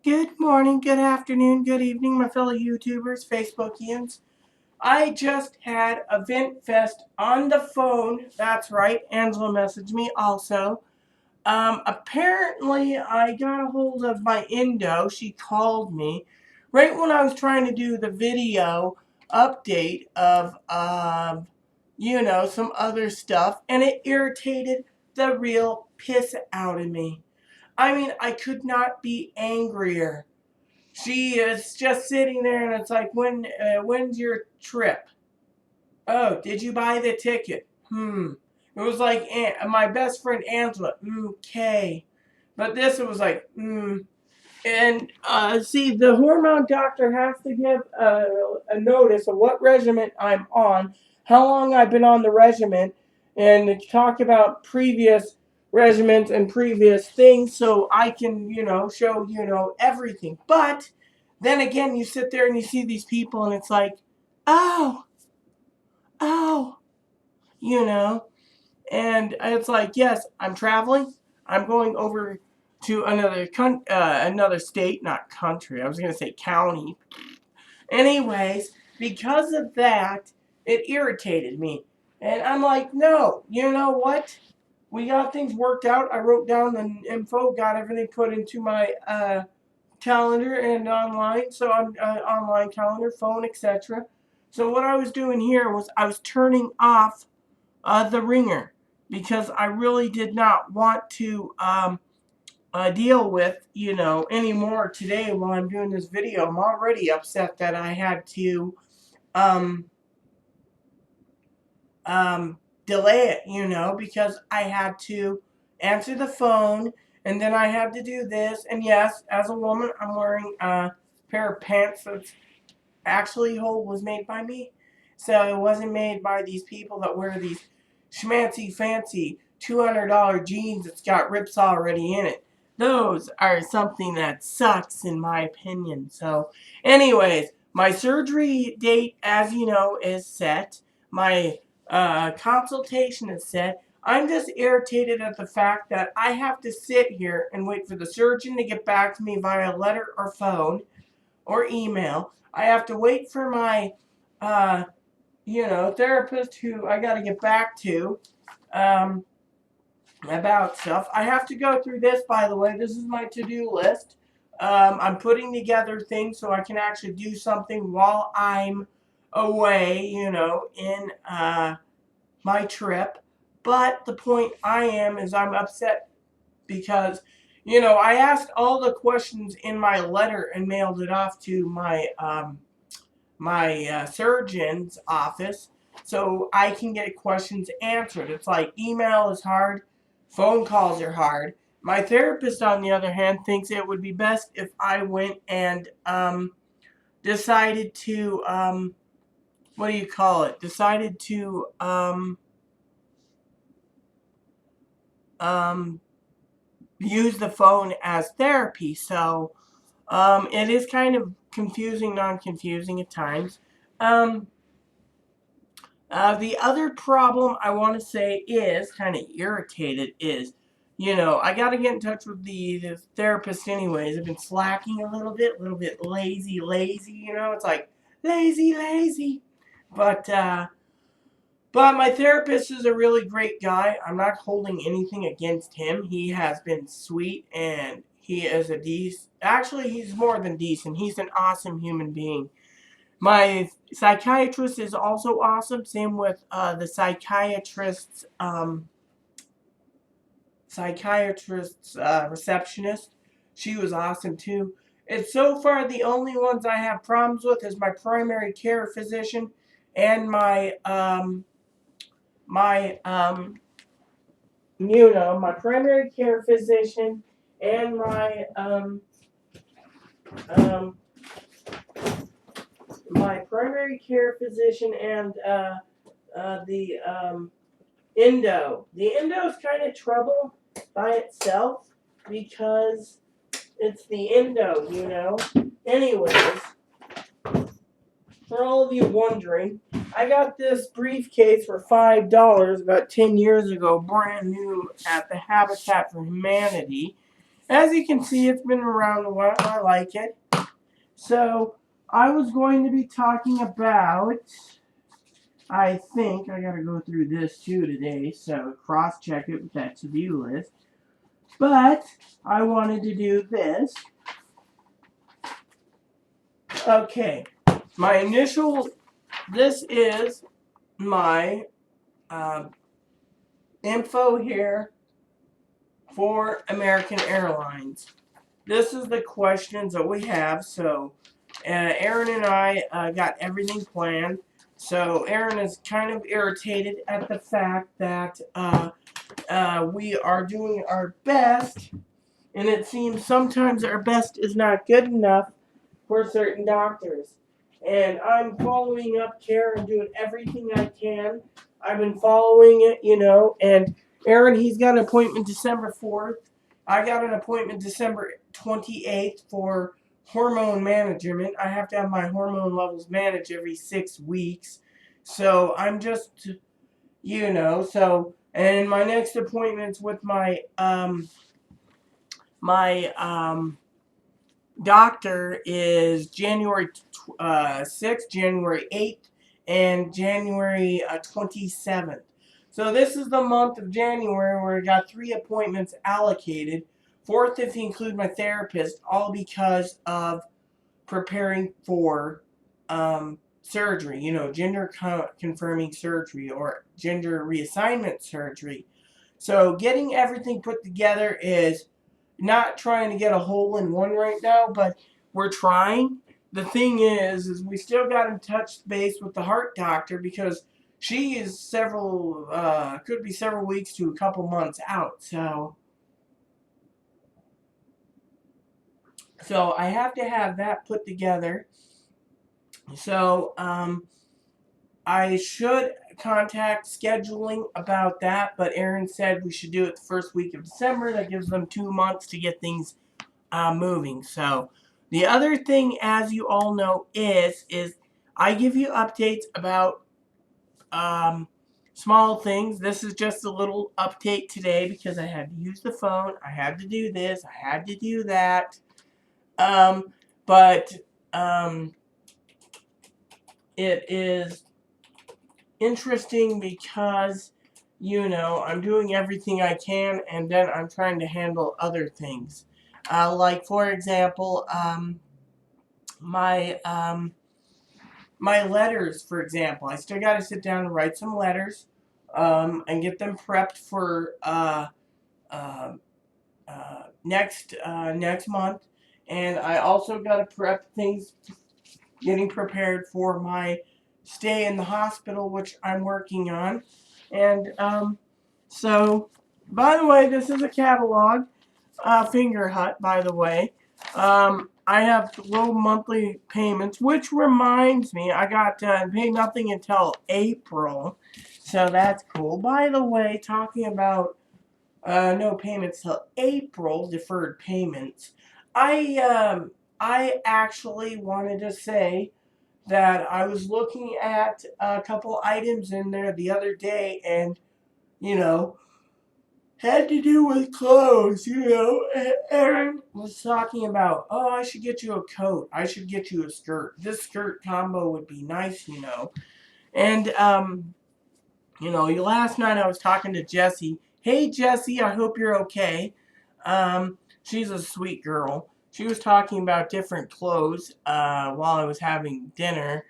Good morning, good afternoon, good evening, my fellow YouTubers, Facebookians. I just had a Vent Fest on the phone. That's right, Angela messaged me also. Apparently, I got a hold of my Indo. She called me right when I was trying to do the video update of, some other stuff, and it irritated the real piss out of me. I mean, I could not be angrier. She is just sitting there, and it's like, when's your trip? Oh, did you buy the ticket? It was like my best friend Angela. Okay, but this it was like. And see, the hormone doctor has to give a notice of what regimen I'm on, how long I've been on the regimen, and talk about previous regimens and previous things so I can, show, everything. But then again, you sit there and you see these people and it's like, oh, oh, you know. And it's like, yes, I'm traveling. I'm going over to another state, not country. I was going to say county. Anyways, because of that, it irritated me. And I'm like, no, you know what? We got things worked out. I wrote down the info, got everything put into my calendar and online. So I'm online calendar, phone, etc. So what I was doing here was I was turning off the ringer because I really did not want to deal with, anymore today while I'm doing this video. I'm already upset that I had to um, delay it, because I had to answer the phone and then I had to do this. And yes, as a woman, I'm wearing a pair of pants that's actually was made by me. So it wasn't made by these people that wear these schmancy fancy $200 jeans that's got rips already in it. Those are something that sucks in my opinion. So anyways, my surgery date, as you know, is set. My consultation is set. I'm just irritated at the fact that I have to sit here and wait for the surgeon to get back to me via letter or phone or email. I have to wait for my, therapist who I got to get back to about stuff. I have to go through this, by the way. This is my to-do list. I'm putting together things so I can actually do something while I'm away, in my trip. But the point I am is I'm upset because, I asked all the questions in my letter and mailed it off to my surgeon's office so I can get questions answered. It's like email is hard, phone calls are hard. My therapist, on the other hand, thinks it would be best if I went and decided to decided to use the phone as therapy. So it is kind of confusing, non-confusing at times. The other problem I want to say is kind of irritated is, I got to get in touch with the therapist anyways. I've been slacking a little bit lazy, it's like lazy. But my therapist is a really great guy. I'm not holding anything against him. He has been sweet and he is actually, he's more than decent. He's an awesome human being. My psychiatrist is also awesome. Same with the psychiatrist's receptionist. She was awesome too. It's so far the only ones I have problems with is my primary care physician and my primary care physician and um, my primary care physician and the endo. The endo is kind of trouble by itself because it's the endo. Anyways, for all of you wondering, I got this briefcase for $5 about 10 years ago, brand new at the Habitat for Humanity. As you can see, it's been around a while. I like it. So I was going to be talking about, I think I got to go through this too today, so cross-check it with that to-do list. But I wanted to do this. Okay, my initial, this is my info here for American Airlines. This is the questions that we have. So Aaron and I got everything planned. So Aaron is kind of irritated at the fact that we are doing our best, and it seems sometimes our best is not good enough for certain doctors. And I'm following up care and doing everything I can. I've been following it, and Aaron, he's got an appointment December 4th. I got an appointment December 28th for hormone management. I have to have my hormone levels managed every 6 weeks. So I'm just, and my next appointment's with my doctor is January 6th, January 8th, and January 27th. So this is the month of January where I got 3 appointments allocated. 4th if you include my therapist, all because of preparing for surgery, gender confirming surgery or gender reassignment surgery. So getting everything put together is not trying to get a hole in one right now, but we're trying. The thing is we still got in touch base with the heart doctor because she is could be several weeks to a couple months out. So I have to have that put together. So I should contact scheduling about that, but Aaron said we should do it the first week of December. That gives them 2 months to get things moving. So the other thing, as you all know, is I give you updates about small things. This is just a little update today because I had to use the phone. I had to do this. I had to do that. But it is interesting because I'm doing everything I can, and then I'm trying to handle other things. Like for example, my letters, for example. I still got to sit down and write some letters and get them prepped for next month. And I also got to prep things, getting prepared for my stay in the hospital, which I'm working on. And so, by the way, this is a catalog, Finger Hut, by the way. I have low monthly payments, which reminds me, I got pay nothing until April, so that's cool. By the way, talking about no payments till April, deferred payments, I actually wanted to say that I was looking at a couple items in there the other day, and had to do with clothes, Aaron was talking about, oh, I should get you a coat. I should get you a skirt. This skirt combo would be nice, And, last night I was talking to Jessie. Hey, Jessie, I hope you're okay. She's a sweet girl. She was talking about different clothes while I was having dinner.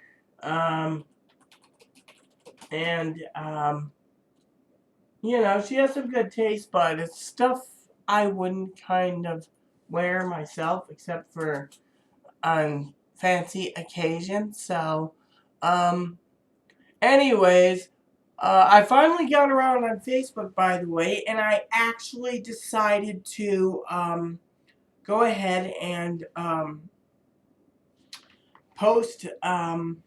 She has some good taste, but it's stuff I wouldn't kind of wear myself except for on fancy occasions. So, anyways, I finally got around on Facebook, by the way, and I actually decided to go ahead and post update,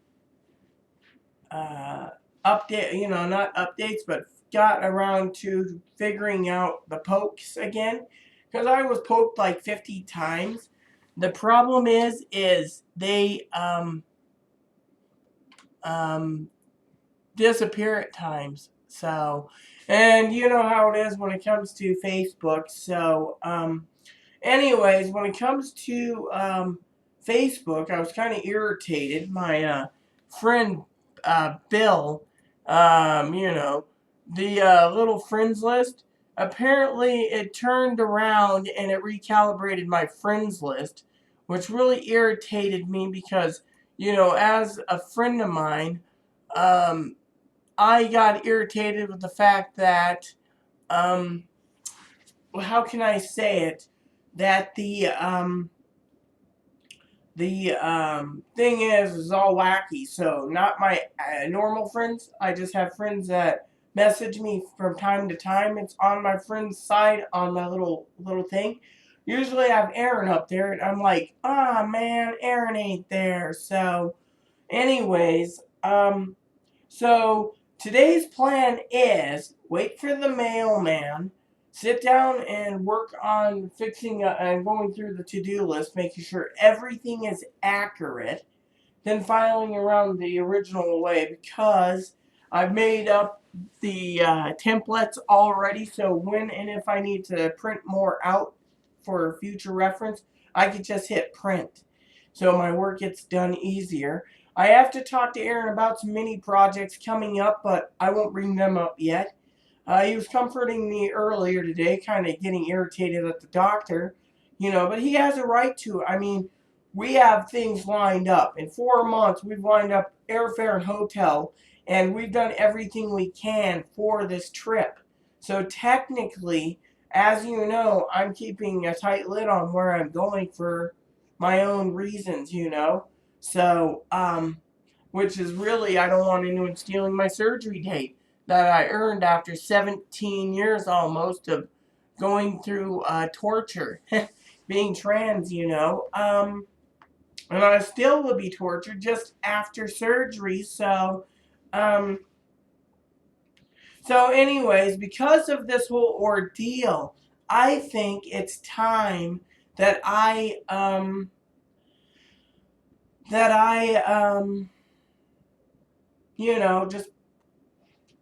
not updates, but got around to figuring out the pokes again, because I was poked like 50 times. The problem is they disappear at times. So, and you know how it is when it comes to Facebook. So, Anyways, when it comes to Facebook, I was kind of irritated. My friend Bill, the little friends list, apparently it turned around and it recalibrated my friends list, which really irritated me because, as a friend of mine, um, I got irritated with the fact that, um, well, how can I say it? That the thing is all wacky. So not my normal friends. I just have friends that message me from time to time. It's on my friend's side on my little thing. Usually I have Aaron up there, and I'm like, ah, man, Aaron ain't there. So, anyways, so today's plan is wait for the mailman, sit down and work on fixing and going through the to-do list, making sure everything is accurate, then filing around the original way because I've made up the templates already. So when and if I need to print more out for future reference, I could just hit print. So my work gets done easier. I have to talk to Aaron about some mini projects coming up, but I won't bring them up yet. He was comforting me earlier today, kind of getting irritated at the doctor, but he has a right to. I mean, we have things lined up. In 4 months, we've lined up airfare and hotel, and we've done everything we can for this trip. So technically, as you know, I'm keeping a tight lid on where I'm going for my own reasons. So, which is really, I don't want anyone stealing my surgery date that I earned after 17 years almost of going through torture, being trans. And I still will be tortured just after surgery. Um, anyways, because of this whole ordeal, I think it's time that I just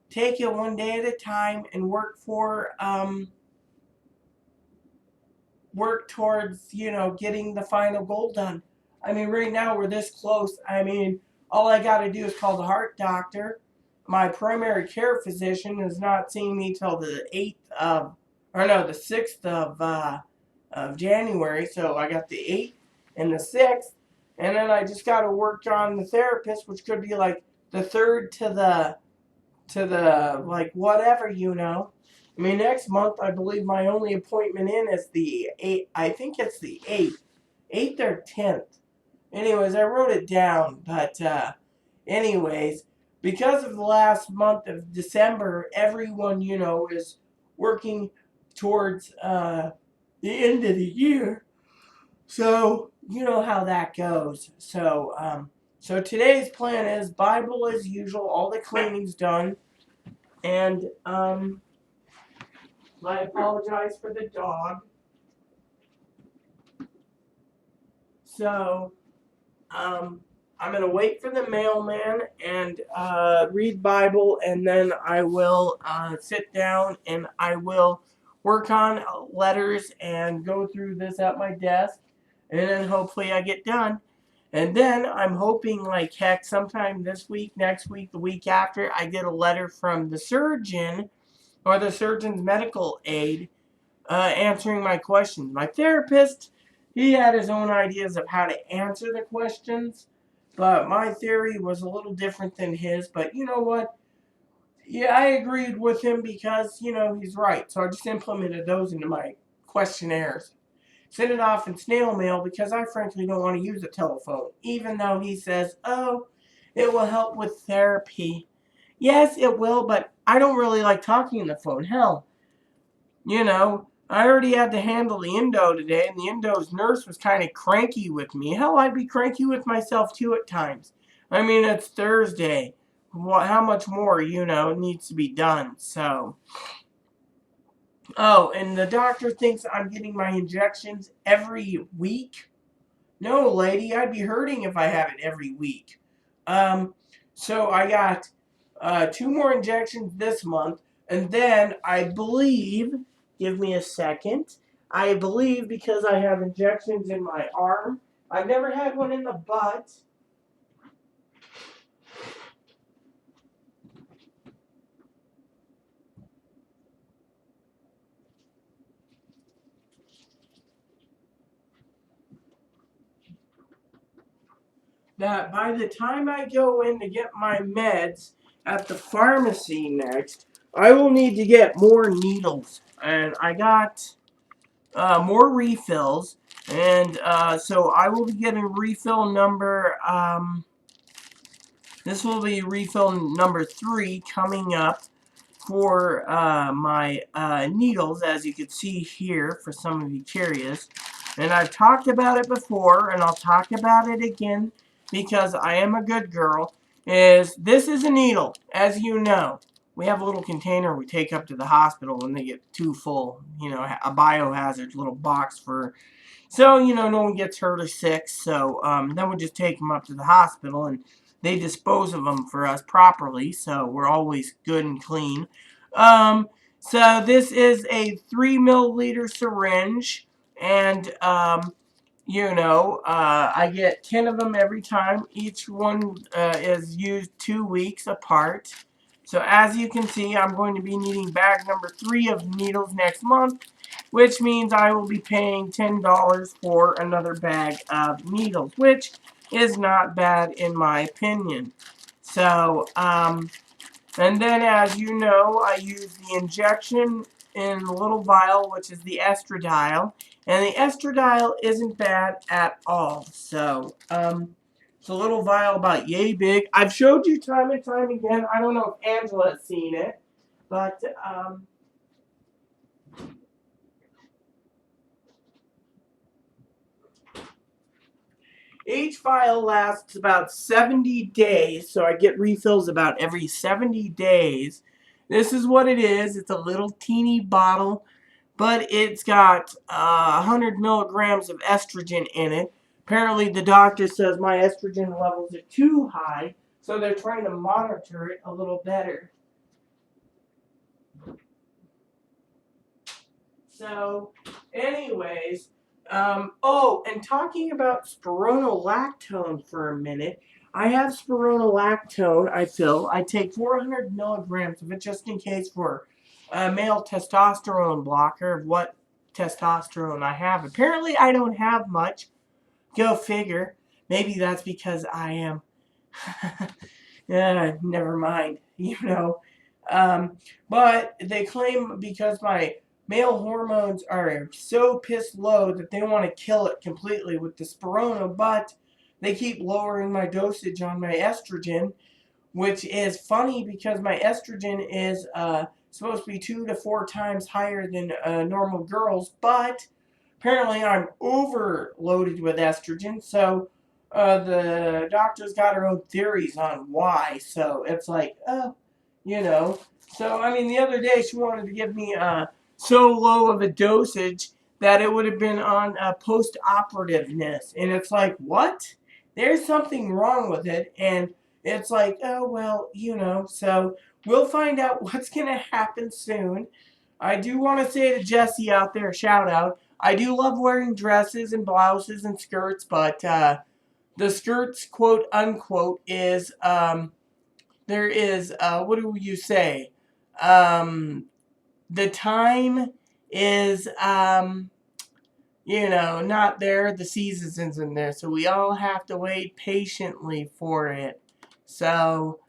take it one day at a time and work towards, getting the final goal done. I mean, right now we're this close. I mean, all I got to do is call the heart doctor. My primary care physician is not seeing me till the 6th of January. So I got the 8th and the 6th. And then I just got to work on the therapist, which could be like the 3rd to the like whatever. I mean, next month I believe my only appointment in is the 8th. I think it's the 8th or 10th. Anyways, I wrote it down, but anyways, because of the last month of December, everyone is working towards the end of the year. So you know how that goes. So today's plan is Bible as usual. All the cleaning's done, and I apologize for the dog. So, I'm going to wait for the mailman and read Bible, and then I will sit down and I will work on letters and go through this at my desk, and then hopefully I get done. And then I'm hoping like heck sometime this week, next week, the week after, I get a letter from the surgeon or the surgeon's medical aide answering my questions. My therapist, he had his own ideas of how to answer the questions, but my theory was a little different than his. But you know what? Yeah, I agreed with him because, he's right. So I just implemented those into my questionnaires. Sent it off in snail mail because I frankly don't want to use a telephone, even though he says, oh, it will help with therapy. Yes, it will, but I don't really like talking on the phone. Hell, I already had to handle the endo today, and the endo's nurse was kind of cranky with me. Hell, I'd be cranky with myself too at times. I mean, it's Thursday. How much more, needs to be done. So, oh, and the doctor thinks I'm getting my injections every week. No, lady, I'd be hurting if I have it every week. So I got 2 more injections this month, and then I believe, give me a second, I believe because I have injections in my arm. I've never had one in the butt. That by the time I go in to get my meds at the pharmacy next, I will need to get more needles. And I got more refills. And so I will be getting refill number, this will be refill number 3 coming up for my needles, as you can see here, for some of you curious. And I've talked about it before, and I'll talk about it again because I am a good girl. This is a needle, as you know. We have a little container we take up to the hospital when they get too full. You know, a biohazard little box for, so, you know, no one gets hurt or sick. So then we just take them up to the hospital and they dispose of them for us properly. So we're always good and clean. So this is a 3 milliliter syringe. And, you know, I get 10 of them every time. Each one is used 2 weeks apart. So as you can see, I'm going to be needing bag number 3 of needles next month, which means I will be paying $10 for another bag of needles, which is not bad in my opinion. So, and then as you know, I use the injection in the little vial, which is the estradiol. And the estradiol isn't bad at all. So, it's a little vial about yay big. I've showed you time and time again. I don't know if Angela has seen it, but each vial lasts about 70 days, so I get refills about every 70 days. This is what it is. It's a little teeny bottle, but it's got 100 milligrams of estrogen in it. Apparently, the doctor says my estrogen levels are too high, so they're trying to monitor it a little better. So, anyways, oh, and talking about spironolactone for a minute, I have spironolactone I fill. I take 400 milligrams of it just in case for a male testosterone blocker of what testosterone I have. Apparently, I don't have much. Go figure. Maybe that's because I am. Never mind. You know. But they claim because my male hormones are so pissed low that they want to kill it completely with the Spirona, but they keep lowering my dosage on my estrogen, which is funny because my estrogen is supposed to be 2 to 4 times higher than normal girls, but apparently I'm overloaded with estrogen, so the doctor's got her own theories on why, so it's like, oh, you know. So, I mean, the other day she wanted to give me so low of a dosage that it would have been on post-operativeness. And it's like, what? There's something wrong with it. And it's like, oh, well, you know. So we'll find out what's going to happen soon. I do want to say to Jessie out there, shout out. I do love wearing dresses and blouses and skirts, but the skirts, quote unquote, is there is, what do you say? The time is, you know, not there. The season isn't there. So we all have to wait patiently for it. So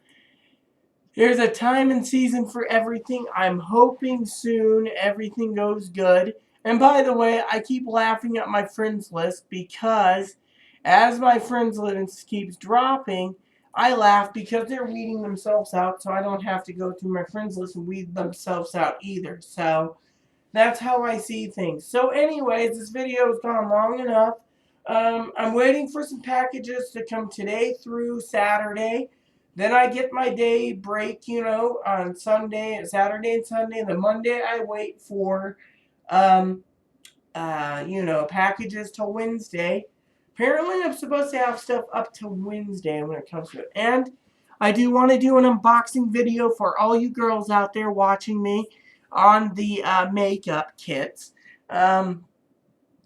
there's a time and season for everything. I'm hoping soon everything goes good. And by the way, I keep laughing at my friends list because as my friends list keeps dropping, I laugh because they're weeding themselves out, so I don't have to go through my friends list and weed themselves out either. So that's how I see things. So anyways, this video has gone long enough. I'm waiting for some packages to come today through Saturday. Then I get my day break, you know, on Sunday, Saturday and Sunday. And then Monday I wait for, you know, packages till Wednesday. Apparently I'm supposed to have stuff up to Wednesday when it comes to it. And I do want to do an unboxing video for all you girls out there watching me on the makeup kits.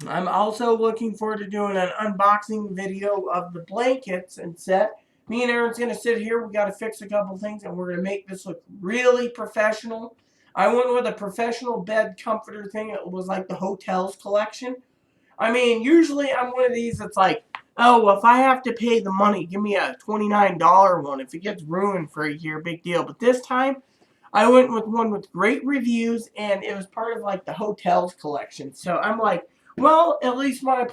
I'm also looking forward to doing an unboxing video of the blankets and set. Me and Aaron's going to sit here. We got to fix a couple things, and we're going to make this look really professional. I went with a professional bed comforter thing. It was like the Hotels collection. I mean, usually I'm one of these that's like, oh, well, if I have to pay the money, give me a $29 one. If it gets ruined for a year, big deal. But this time, I went with one with great reviews, and it was part of like the Hotels collection. So I'm like, well, at least my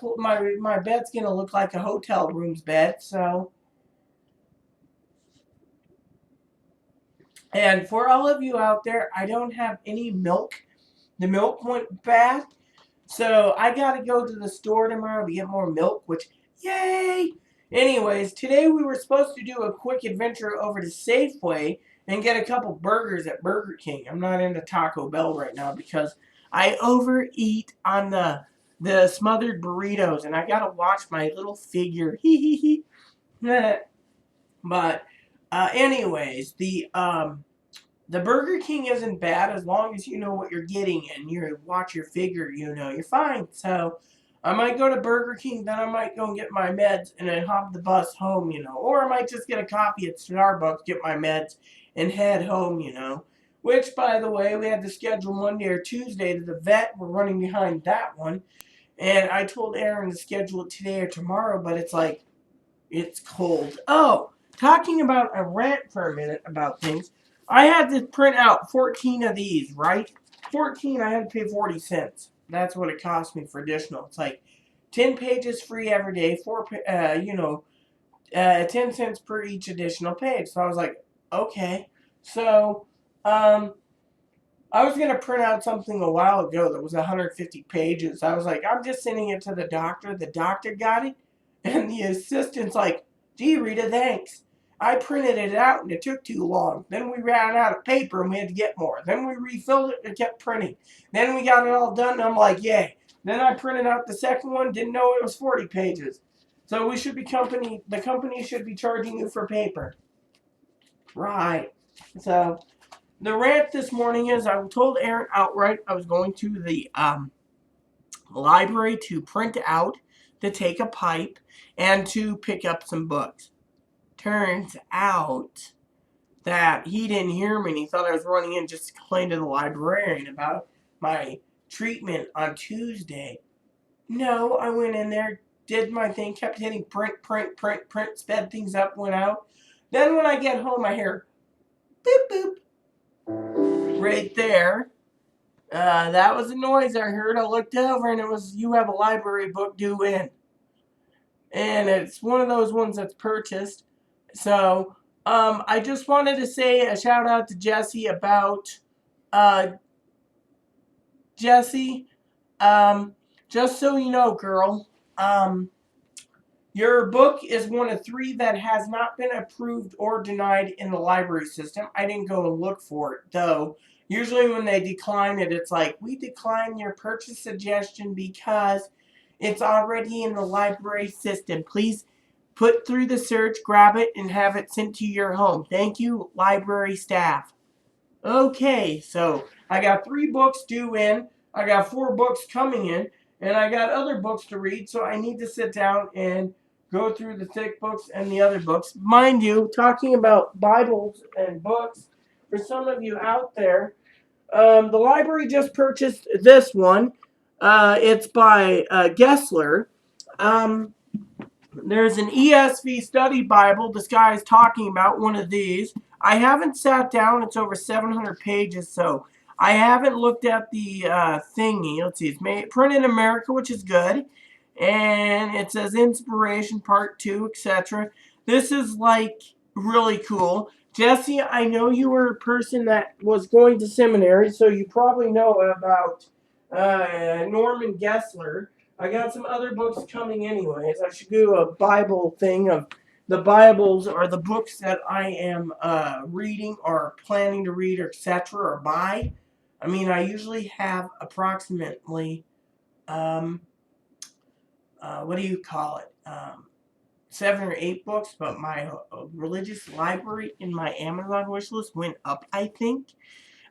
bed's gonna look like a hotel room's bed. So, and for all of you out there, I don't have any milk. The milk went bad, so I gotta go to the store tomorrow to get more milk. Which, yay! Anyways, today we were supposed to do a quick adventure over to Safeway and get a couple burgers at Burger King. I'm not into Taco Bell right now because I overeat on the smothered burritos, and I gotta watch my little figure. Hee hee hee. But anyways, the Burger King isn't bad as long as you know what you're getting and you watch your figure, you know, you're fine. So I might go to Burger King, then I might go and get my meds and then hop the bus home, you know. Or I might just get a coffee at Starbucks, get my meds, and head home, you know. Which, by the way, we had to schedule Monday or Tuesday to the vet. We're running behind that one. And I told Aaron to schedule it today or tomorrow, but it's like, it's cold. Oh, talking about a rant for a minute about things. I had to print out 14 of these, right? 14, I had to pay 40 cents. That's what it cost me for additional. It's like 10 pages free every day, 10 cents per each additional page. So I was like, okay. So, I was going to print out something a while ago that was 150 pages. I was like, I'm just sending it to the doctor. The doctor got it. And the assistant's like, gee, Rita, thanks. I printed it out and it took too long. Then we ran out of paper and we had to get more. Then we refilled it and kept printing. Then we got it all done and I'm like, yay. Then I printed out the second one, didn't know it was 40 pages. So the company should be charging you for paper. Right. So the rant this morning is I told Aaron outright I was going to the library to print out, to take a pipe, and to pick up some books. Turns out that he didn't hear me and he thought I was running in just to complain to the librarian about my treatment on Tuesday. No, I went in there, did my thing, kept hitting print, print, print, print, sped things up, went out. Then when I get home, I hear boop, boop, right there. That was a noise I heard. I looked over and it was, you have a library book due in. And it's one of those ones that's purchased. So, I just wanted to say a shout out to Jesse about, Jesse, just so you know, girl, your book is one of 3 that has not been approved or denied in the library system. I didn't go and look for it, though. Usually when they decline it, it's like, we decline your purchase suggestion because it's already in the library system. Please put through the search, grab it, and have it sent to your home. Thank you, library staff. Okay, so I got 3 books due in. I got 4 books coming in. And I got other books to read, so I need to sit down and go through the thick books and the other books. Mind you, talking about Bibles and books, for some of you out there, the library just purchased this one. It's by Gessler. There's an ESV study Bible this guy is talking about, one of these. I haven't sat down. It's over 700 pages, so I haven't looked at the thingy. Let's see. It's printed in America, which is good. And it says Inspiration Part 2, etc. This is, like, really cool. Jesse, I know you were a person that was going to seminary, so you probably know about Norman Gessler. I got some other books coming anyways. I should do a Bible thing of the Bibles or the books that I am reading or planning to read, or etc. or buy. I mean, I usually have approximately, what do you call it? 7 or 8 books, but my religious library in my Amazon wish list went up, I think.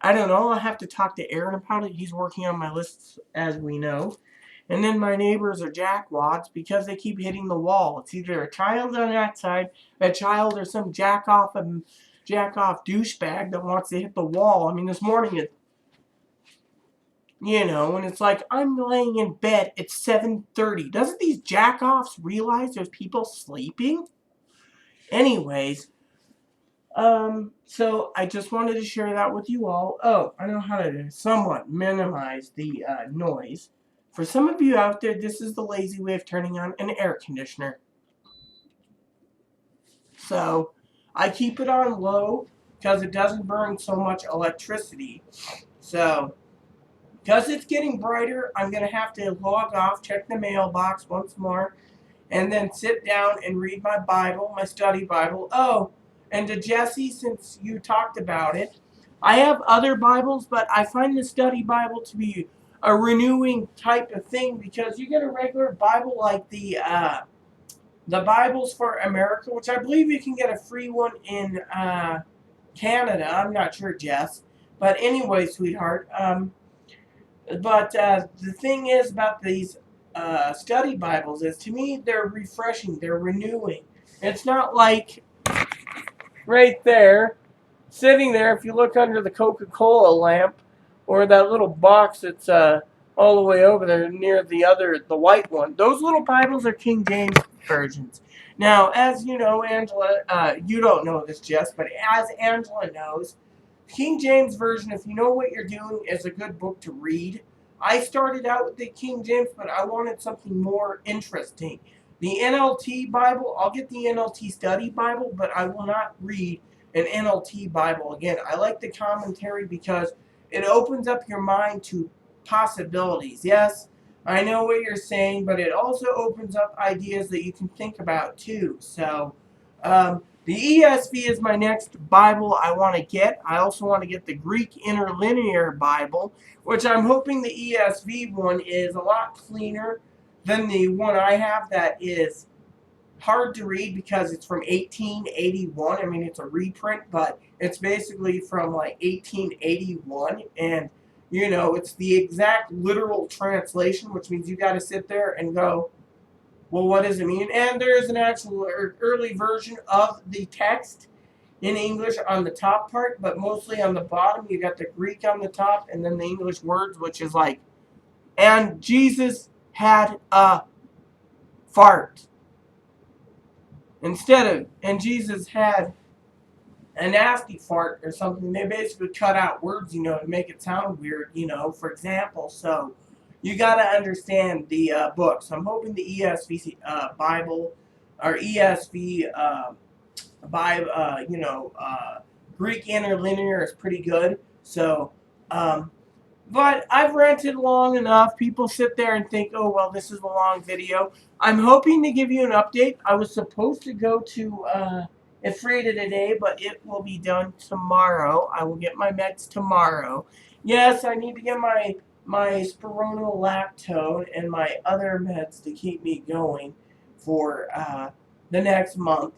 I don't know. I'll have to talk to Aaron about it. He's working on my lists, as we know. And then my neighbors are jackwads because they keep hitting the wall. It's either a child on that side, a child, or some jack off douchebag that wants to hit the wall. I mean, this morning and it's like, I'm laying in bed at 7:30. Doesn't these jack-offs realize there's people sleeping? Anyways, so I just wanted to share that with you all. Oh, I know how to somewhat minimize the noise. For some of you out there, this is the lazy way of turning on an air conditioner. So I keep it on low because it doesn't burn so much electricity. So because it's getting brighter, I'm going to have to log off, check the mailbox once more, and then sit down and read my Bible, my study Bible. Oh, and to Jesse, since you talked about it, I have other Bibles, but I find the study Bible to be a renewing type of thing because you get a regular Bible like the Bibles for America, which I believe you can get a free one in Canada. I'm not sure, Jess. But anyway, sweetheart. But the thing is about these study Bibles is, to me, they're refreshing. They're renewing. It's not like right there, sitting there, if you look under the Coca-Cola lamp or that little box that's all the way over there near the white one. Those little Bibles are King James versions. Now, as you know, Angela, you don't know this, Jess, but as Angela knows, King James Version, if you know what you're doing, is a good book to read. I started out with the King James, but I wanted something more interesting. The NLT Bible, I'll get the NLT Study Bible, but I will not read an NLT Bible again. I like the commentary because it opens up your mind to possibilities. Yes, I know what you're saying, but it also opens up ideas that you can think about too. So, the ESV is my next Bible I want to get. I also want to get the Greek Interlinear Bible, which I'm hoping the ESV one is a lot cleaner than the one I have that is hard to read because it's from 1881. I mean, it's a reprint, but it's basically from like 1881. And, it's the exact literal translation, which means you got to sit there and go, well, what does it mean? And there is an actual early version of the text in English on the top part, but mostly on the bottom. You got the Greek on the top and then the English words, which is like, and Jesus had a fart. Instead of, and Jesus had a nasty fart or something. They basically cut out words, to make it sound weird, for example. So you got to understand the book. So I'm hoping the ESV Bible or ESV Bible, Greek Interlinear is pretty good. So, but I've ranted long enough. People sit there and think, oh, well, this is a long video. I'm hoping to give you an update. I was supposed to go to Ephrata today, but it will be done tomorrow. I will get my meds tomorrow. Yes, I need to get my spironolactone and my other meds to keep me going for the next month,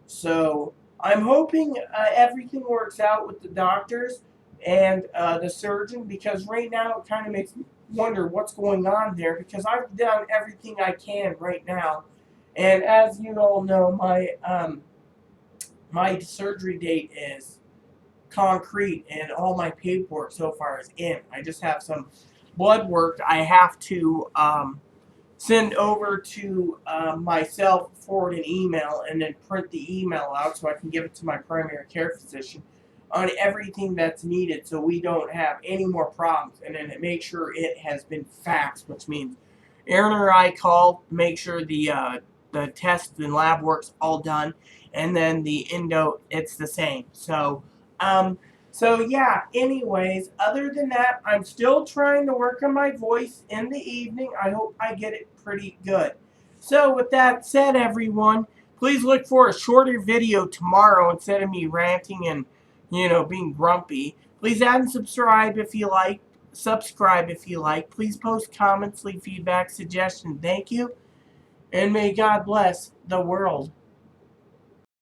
So I'm hoping everything works out with the doctors and the surgeon, because right now it kind of makes me wonder what's going on there, because I've done everything I can right now. And as you all know, my surgery date is concrete and all my paperwork so far is in. I just have some blood work I have to send over to myself, forward an email, and then print the email out so I can give it to my primary care physician on everything that's needed so we don't have any more problems. And then make sure it has been faxed, which means Aaron or I call, make sure the test and lab work's all done, and then the endo, it's the same. So yeah, anyways, other than that, I'm still trying to work on my voice in the evening. I hope I get it pretty good. So with that said, everyone, please look for a shorter video tomorrow instead of me ranting and, being grumpy. Please add and subscribe if you like. Please post comments, leave feedback, suggestions. Thank you. And may God bless the world.